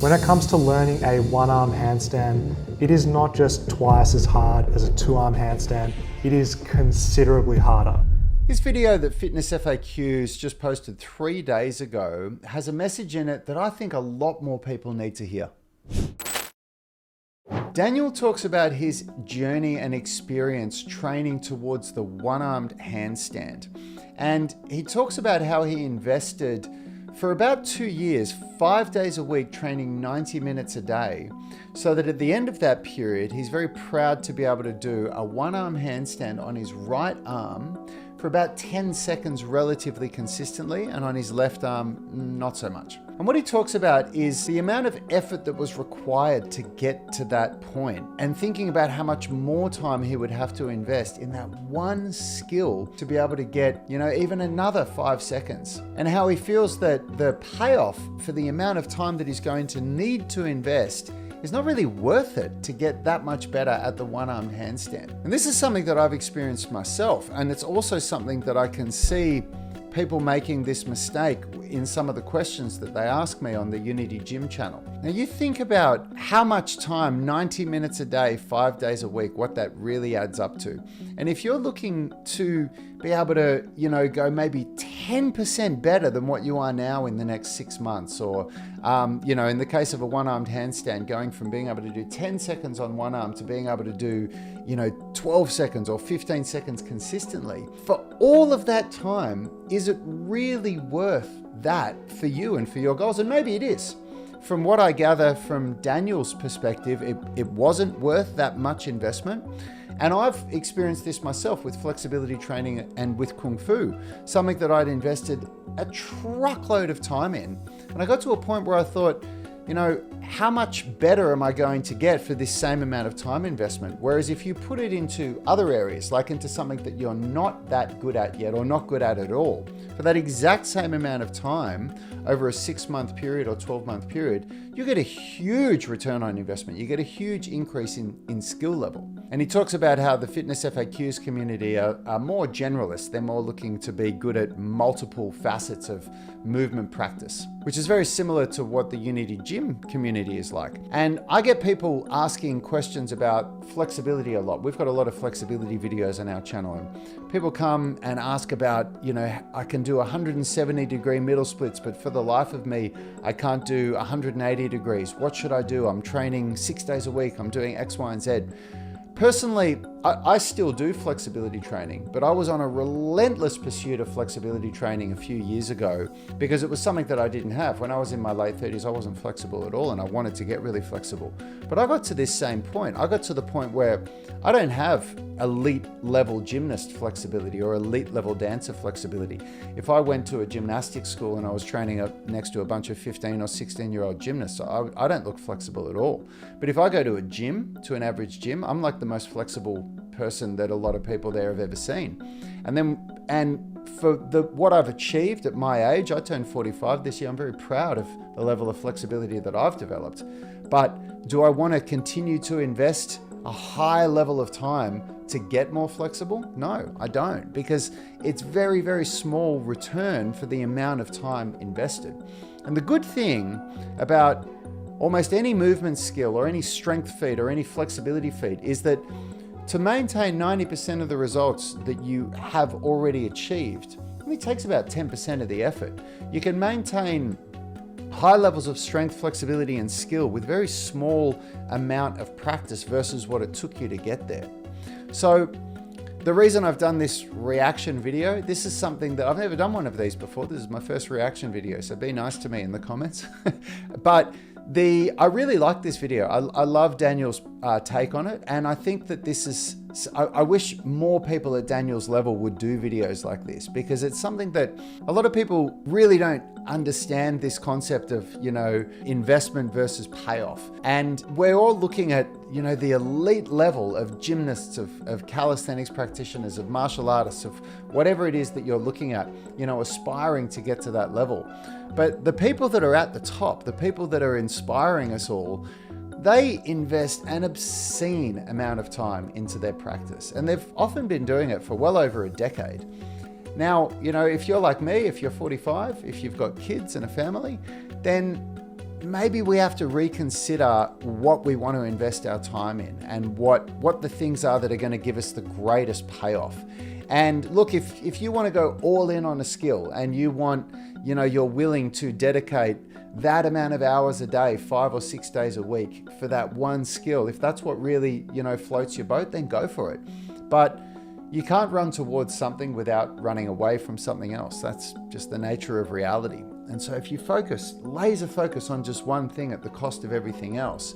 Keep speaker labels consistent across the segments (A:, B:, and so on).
A: When it comes to learning a one-arm handstand, it is not just twice as hard as a two-arm handstand, it is considerably harder.
B: This video that FitnessFAQS just posted 3 days ago has a message in it that I think a lot more people need to hear. Daniel talks about his journey and experience training towards the one-armed handstand. And he talks about how he invested for about 2 years, 5 days a week, training 90 minutes a day, so that at the end of that period, he's very proud to be able to do a one-arm handstand on his right arm for about 10 seconds relatively consistently, and on his left arm, not so much. And what he talks about is the amount of effort that was required to get to that point, and thinking about how much more time he would have to invest in that one skill to be able to get, even another 5 seconds. And how he feels that the payoff for the amount of time that he's going to need to invest is not really worth it to get that much better at the one-armed handstand. And this is something that I've experienced myself, and it's also something that I can see people making this mistake in some of the questions that they ask me on the Unity Gym channel. Now you think about how much time, 90 minutes a day, 5 days a week, what that really adds up to. And if you're looking to be able to, go maybe 10% better than what you are now in the next 6 months, or, in the case of a one-armed handstand, going from being able to do 10 seconds on one arm to being able to do, 12 seconds or 15 seconds consistently, for all of that time, is it really worth that for you and for your goals? And maybe it is. From what I gather from Daniel's perspective, it wasn't worth that much investment. And I've experienced this myself with flexibility training and with Kung Fu, something that I'd invested a truckload of time in. And I got to a point where I thought, how much better am I going to get for this same amount of time investment? Whereas if you put it into other areas, like into something that you're not that good at yet or not good at all, for that exact same amount of time over a 6-month period or 12-month period, you get a huge return on investment. You get a huge increase in skill level. And he talks about how the FitnessFAQs community are more generalist. They're more looking to be good at multiple facets of movement practice, which is very similar to what the Unity Gym community is like. And I get people asking questions about flexibility a lot. We've got a lot of flexibility videos on our channel, and people come and ask about, I can do 170-degree middle splits, but for the life of me, I can't do 180 degrees. What should I do? I'm training 6 days a week. I'm doing X, Y, and Z. Personally, I still do flexibility training, but I was on a relentless pursuit of flexibility training a few years ago because it was something that I didn't have. When I was in my late 30s, I wasn't flexible at all, and I wanted to get really flexible. But I got to this same point. I got to the point where I don't have elite level gymnast flexibility or elite level dancer flexibility. If I went to a gymnastics school and I was training up next to a bunch of 15 or 16-year-old gymnasts, I don't look flexible at all. But if I go to a gym, to an average gym, I'm like the most flexible person that a lot of people there have ever seen. And for what I've achieved at my age, I turned 45 this year. I'm very proud of the level of flexibility that I've developed. But do I want to continue to invest a high level of time to get more flexible? No, I don't, because it's very, very small return for the amount of time invested. And the good thing about almost any movement skill or any strength feat or any flexibility feat is that to maintain 90% of the results that you have already achieved, it only takes about 10% of the effort. You can maintain high levels of strength, flexibility, and skill with very small amount of practice versus what it took you to get there. So the reason I've done this reaction video, this is something that I've never done one of these before. This is my first reaction video, so be nice to me in the comments. But I really like this video. I love Daniel's take on it, and I think that this is, I wish more people at Daniel's level would do videos like this, because it's something that a lot of people really don't understand, this concept of, investment versus payoff. And we're all looking at, the elite level of gymnasts, of calisthenics practitioners, of martial artists, of whatever it is that you're looking at, aspiring to get to that level. But the people that are at the top, the people that are inspiring us all, they invest an obscene amount of time into their practice. And they've often been doing it for well over a decade. Now, if you're like me, if you're 45, if you've got kids and a family, then maybe we have to reconsider what we want to invest our time in and what the things are that are going to give us the greatest payoff. And look, if you want to go all in on a skill and you want, you're willing to dedicate that amount of hours a day, 5 or 6 days a week for that one skill, if that's what really, floats your boat, then go for it. But you can't run towards something without running away from something else. That's just the nature of reality. And so if you laser focus on just one thing at the cost of everything else,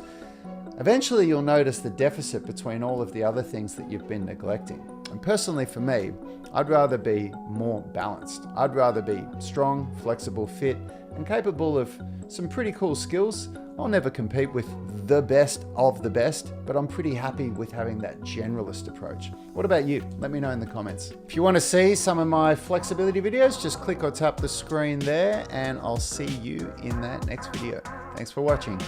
B: eventually you'll notice the deficit between all of the other things that you've been neglecting. And personally for me, I'd rather be more balanced. I'd rather be strong, flexible, fit, and capable of some pretty cool skills. I'll never compete with the best of the best, but I'm pretty happy with having that generalist approach. What about you? Let me know in the comments. If you want to see some of my flexibility videos, just click or tap the screen there, and I'll see you in that next video. Thanks for watching.